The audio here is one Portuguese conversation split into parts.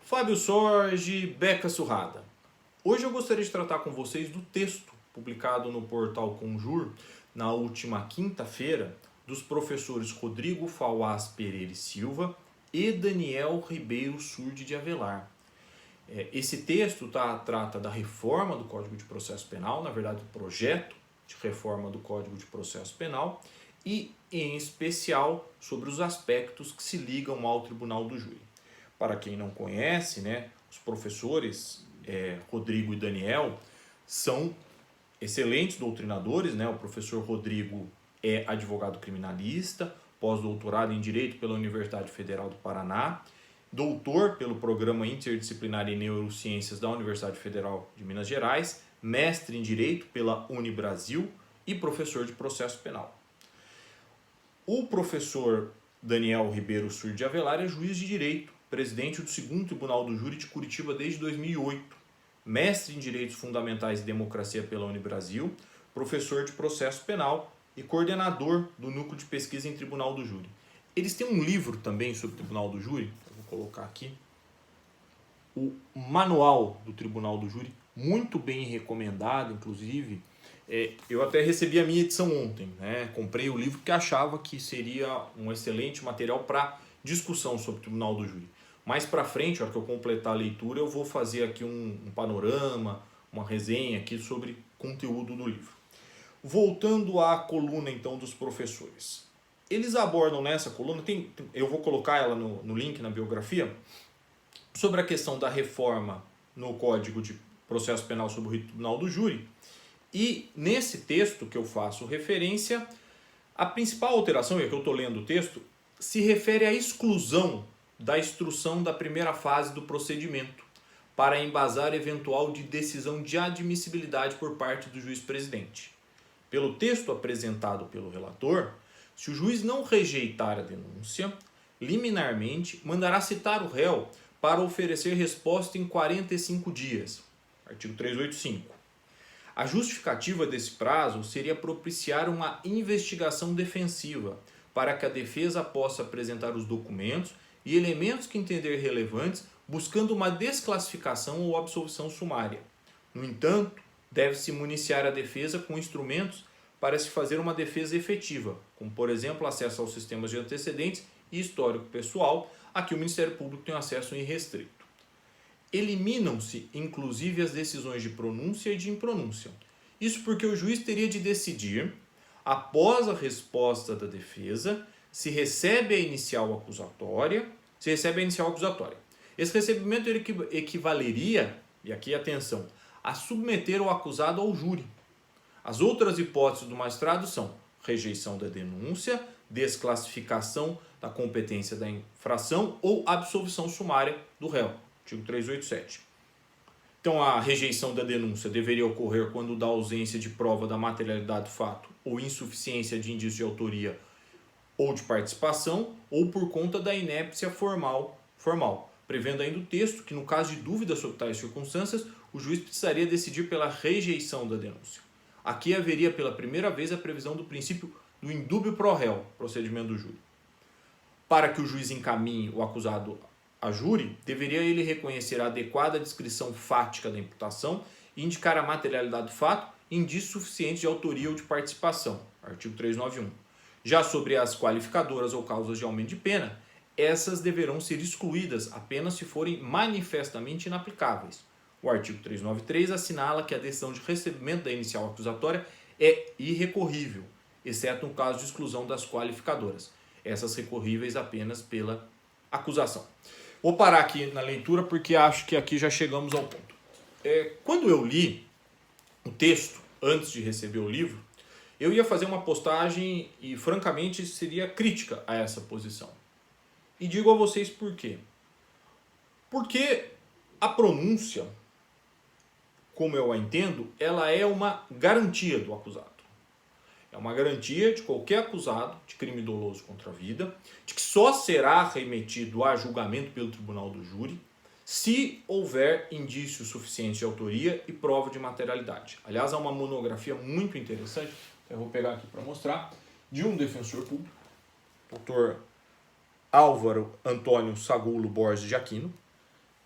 Fábio Sorge, Beca Surrada. Hoje eu gostaria de tratar com vocês do texto publicado no portal Conjur na última quinta-feira dos professores Rodrigo Fauás Pereira e Silva e Daniel Ribeiro Surdi de Avelar. Esse texto trata da reforma do Código de Processo Penal, na verdade, do projeto de reforma do Código de Processo Penal e, em especial, sobre os aspectos que se ligam ao Tribunal do Júri. Para quem não conhece, os professores Rodrigo e Daniel são excelentes doutrinadores. O professor Rodrigo é advogado criminalista, pós-doutorado em Direito pela Universidade Federal do Paraná, doutor pelo Programa Interdisciplinar em Neurociências da Universidade Federal de Minas Gerais, mestre em Direito pela Unibrasil e professor de Processo Penal. O professor Daniel Ribeiro Surdi de Avelar é juiz de Direito, presidente do 2º Tribunal do Júri de Curitiba desde 2008, mestre em Direitos Fundamentais e Democracia pela Unibrasil, professor de Processo Penal e coordenador do Núcleo de Pesquisa em Tribunal do Júri. Eles têm um livro também sobre o Tribunal do Júri, eu vou colocar aqui, o Manual do Tribunal do Júri, muito bem recomendado, inclusive. Eu até recebi a minha edição ontem, comprei o livro porque achava que seria um excelente material para discussão sobre o Tribunal do Júri. Mais para frente, na hora que eu completar a leitura, eu vou fazer aqui um panorama, uma resenha aqui sobre conteúdo do livro. Voltando à coluna então dos professores. Eles abordam nessa coluna, eu vou colocar ela no link na biografia, sobre a questão da reforma no Código de Processo Penal sobre o Tribunal do Júri. E nesse texto que eu faço referência, a principal alteração, e aqui eu estou lendo o texto, se refere à exclusão da instrução da primeira fase do procedimento para embasar eventual de decisão de admissibilidade por parte do juiz-presidente. Pelo texto apresentado pelo relator, se o juiz não rejeitar a denúncia, liminarmente mandará citar o réu para oferecer resposta em 45 dias. Artigo 385. A justificativa desse prazo seria propiciar uma investigação defensiva, para que a defesa possa apresentar os documentos e elementos que entender relevantes, buscando uma desclassificação ou absolvição sumária. No entanto, deve-se municiar a defesa com instrumentos para se fazer uma defesa efetiva, como, por exemplo, acesso aos sistemas de antecedentes e histórico pessoal, a que o Ministério Público tem acesso irrestrito. Eliminam-se, inclusive, as decisões de pronúncia e de impronúncia. Isso porque o juiz teria de decidir, após a resposta da defesa, se recebe a inicial acusatória. Esse recebimento equivaleria, e aqui atenção, a submeter o acusado ao júri. As outras hipóteses do magistrado são rejeição da denúncia, desclassificação da competência da infração ou absolvição sumária do réu. Artigo 387. Então, a rejeição da denúncia deveria ocorrer quando da ausência de prova da materialidade do fato ou insuficiência de indício de autoria ou de participação, ou por conta da inépcia formal, prevendo ainda o texto que, no caso de dúvida sobre tais circunstâncias, o juiz precisaria decidir pela rejeição da denúncia. Aqui haveria pela primeira vez a previsão do princípio do indúbio pro réu, procedimento do júri. Para que o juiz encaminhe o acusado a júri, deveria ele reconhecer a adequada descrição fática da imputação e indicar a materialidade do fato e indícios suficientes de autoria ou de participação. Artigo 391. Já sobre as qualificadoras ou causas de aumento de pena, essas deverão ser excluídas apenas se forem manifestamente inaplicáveis. O artigo 393 assinala que a decisão de recebimento da inicial acusatória é irrecorrível, exceto no caso de exclusão das qualificadoras, essas recorríveis apenas pela acusação. Vou parar aqui na leitura porque acho que aqui já chegamos ao ponto. Quando eu li o texto, antes de receber o livro, eu ia fazer uma postagem e, francamente, seria crítica a essa posição. E digo a vocês por quê. Porque a pronúncia, como eu a entendo, ela é uma garantia do acusado. É uma garantia de qualquer acusado de crime doloso contra a vida, de que só será remetido a julgamento pelo Tribunal do Júri se houver indícios suficientes de autoria e prova de materialidade. Aliás, há uma monografia muito interessante, eu vou pegar aqui para mostrar, de um defensor público, Dr. Álvaro Antônio Sagulo Borges de Aquino,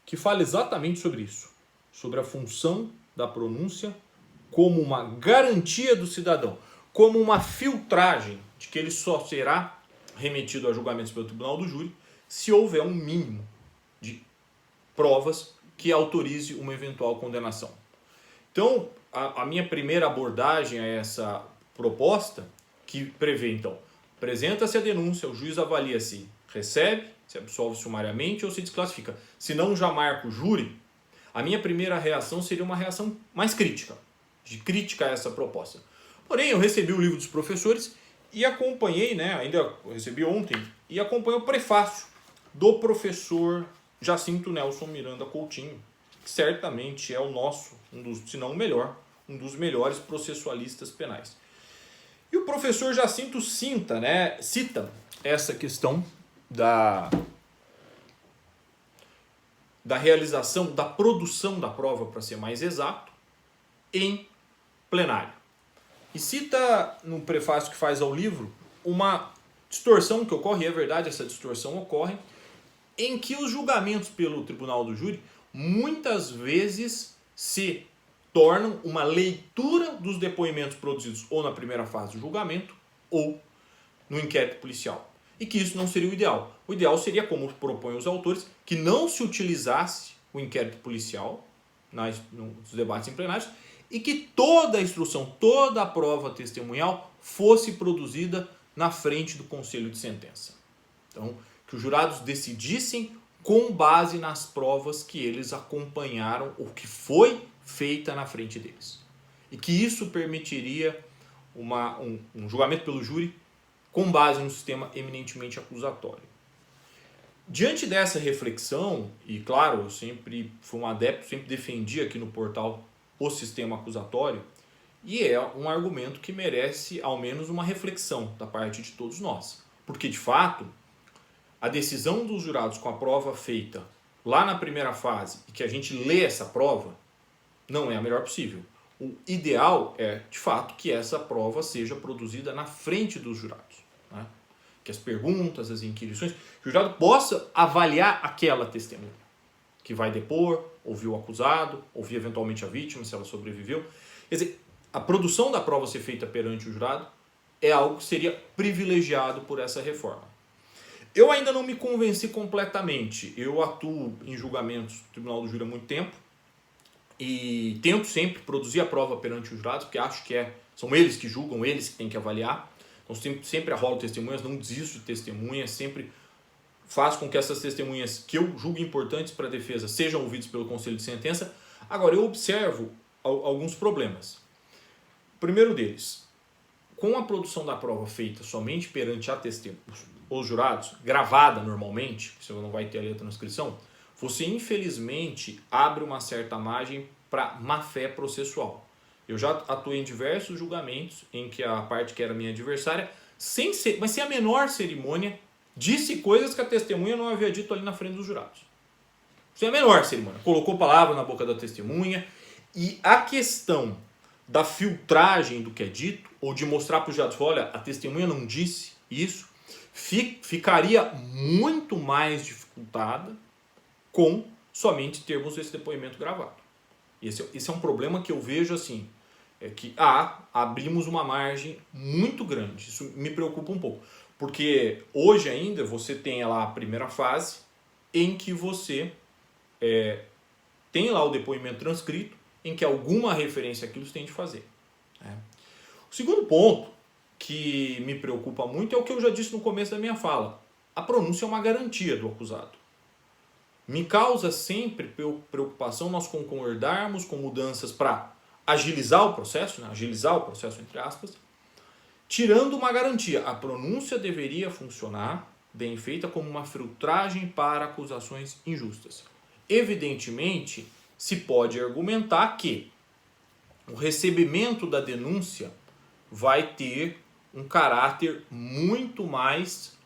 que fala exatamente sobre isso, sobre a função da pronúncia como uma garantia do cidadão, como uma filtragem de que ele só será remetido a julgamentos pelo tribunal do júri se houver um mínimo de provas que autorize uma eventual condenação. Então, a minha primeira abordagem a essa proposta, que prevê, então, apresenta-se a denúncia, o juiz avalia se recebe, se absolve sumariamente ou se desclassifica. Se não já marca o júri, a minha primeira reação seria uma reação mais crítica, de crítica a essa proposta. Porém, eu recebi o livro dos professores e acompanhei, ainda recebi ontem, e acompanhei o prefácio do professor Jacinto Nelson Miranda Coutinho, que certamente é o nosso, se não o melhor, um dos melhores processualistas penais. E o professor Jacinto cita essa questão da realização, da produção da prova, para ser mais exato, em plenário. E cita no prefácio que faz ao livro uma distorção que ocorre, e é verdade, essa distorção ocorre, em que os julgamentos pelo tribunal do júri muitas vezes se tornam uma leitura dos depoimentos produzidos ou na primeira fase do julgamento ou no inquérito policial. E que isso não seria o ideal. O ideal seria, como propõem os autores, que não se utilizasse o inquérito policial nos debates em plenários e que toda a instrução, toda a prova testemunhal fosse produzida na frente do conselho de sentença. Então, que os jurados decidissem com base nas provas que eles acompanharam ou que foi feita na frente deles. E que isso permitiria um julgamento pelo júri com base no sistema eminentemente acusatório. Diante dessa reflexão, e claro, eu sempre fui um adepto, sempre defendi aqui no portal o sistema acusatório, e é um argumento que merece ao menos uma reflexão da parte de todos nós. Porque, de fato, a decisão dos jurados com a prova feita lá na primeira fase e que a gente lê essa prova não é a melhor possível. O ideal é, de fato, que essa prova seja produzida na frente dos jurados. Né? Que as perguntas, as inquirições, que o jurado possa avaliar aquela testemunha que vai depor, ouvir o acusado, ouvir eventualmente a vítima, se ela sobreviveu. Quer dizer, a produção da prova ser feita perante o jurado é algo que seria privilegiado por essa reforma. Eu ainda não me convenci completamente. Eu atuo em julgamentos do Tribunal do Júri há muito tempo e tento sempre produzir a prova perante os jurados, porque acho que são eles que julgam, eles que têm que avaliar. Então sempre arrolo testemunhas, não desisto de testemunhas, sempre faço com que essas testemunhas que eu julgo importantes para a defesa sejam ouvidas pelo Conselho de Sentença. Agora, eu observo alguns problemas. O primeiro deles, com a produção da prova feita somente perante os jurados, gravada normalmente, você não vai ter ali a transcrição, você infelizmente abre uma certa margem para má-fé processual. Eu já atuei em diversos julgamentos em que a parte que era minha adversária, sem a menor cerimônia, disse coisas que a testemunha não havia dito ali na frente dos jurados. Sem a menor cerimônia. Colocou palavra na boca da testemunha. E a questão da filtragem do que é dito, ou de mostrar para os jurados, olha, a testemunha não disse isso, ficaria muito mais dificultada com somente termos esse depoimento gravado. Esse é um problema que eu vejo assim, é que abrimos uma margem muito grande. Isso me preocupa um pouco. Porque hoje ainda você tem lá a primeira fase em que você tem lá o depoimento transcrito em que alguma referência àquilo você tem de fazer. Né? O segundo ponto que me preocupa muito é o que eu já disse no começo da minha fala. A pronúncia é uma garantia do acusado. Me causa sempre preocupação nós concordarmos com mudanças para agilizar o processo, entre aspas, tirando uma garantia. A pronúncia deveria funcionar, bem feita, como uma filtragem para acusações injustas. Evidentemente, se pode argumentar que o recebimento da denúncia vai ter um caráter muito mais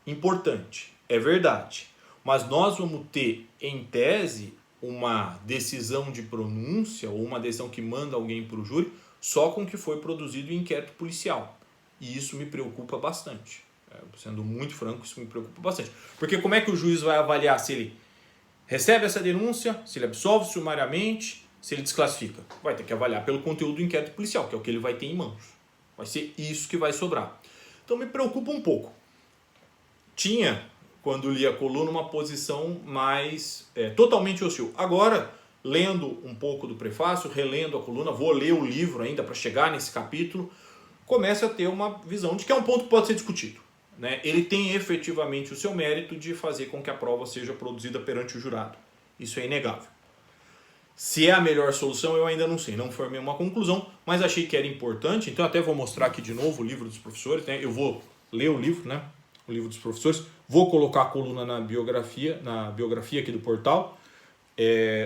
importante. É verdade. Mas nós vamos ter, em tese, uma decisão de pronúncia ou uma decisão que manda alguém para o júri só com o que foi produzido em inquérito policial. E isso me preocupa bastante. Sendo muito franco, isso me preocupa bastante. Porque como é que o juiz vai avaliar se ele recebe essa denúncia, se ele absolve sumariamente, se ele desclassifica. Vai ter que avaliar pelo conteúdo do inquérito policial, que é o que ele vai ter em mãos. Vai ser isso que vai sobrar. Então me preocupa um pouco. Tinha, quando li a coluna, uma posição mais totalmente hostil. Agora, lendo um pouco do prefácio, relendo a coluna, vou ler o livro ainda para chegar nesse capítulo, começa a ter uma visão de que é um ponto que pode ser discutido. Né? Ele tem efetivamente o seu mérito de fazer com que a prova seja produzida perante o jurado. Isso é inegável. Se é a melhor solução, eu ainda não sei, não formei uma conclusão, mas achei que era importante, então até vou mostrar aqui de novo o livro dos professores, né? Eu vou ler o livro, né? O livro dos professores, vou colocar a coluna na biografia aqui do portal,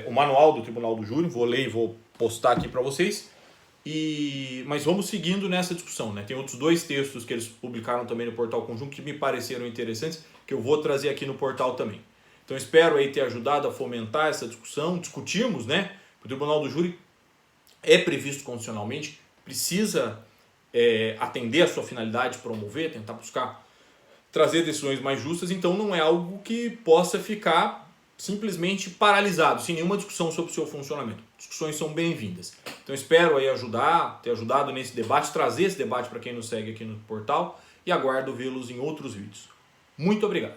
o manual do Tribunal do Júri, vou ler e vou postar aqui para vocês, mas vamos seguindo nessa discussão, né? Tem outros 2 textos que eles publicaram também no Portal Conjunto que me pareceram interessantes, que eu vou trazer aqui no portal também. Então espero aí ter ajudado a fomentar essa discussão, discutirmos, né? O Tribunal do Júri é previsto constitucionalmente, precisa atender a sua finalidade, promover, tentar buscar trazer decisões mais justas, então não é algo que possa ficar simplesmente paralisado, sem nenhuma discussão sobre o seu funcionamento. Discussões são bem-vindas. Então espero aí ter ajudado nesse debate, trazer esse debate para quem nos segue aqui no portal e aguardo vê-los em outros vídeos. Muito obrigado.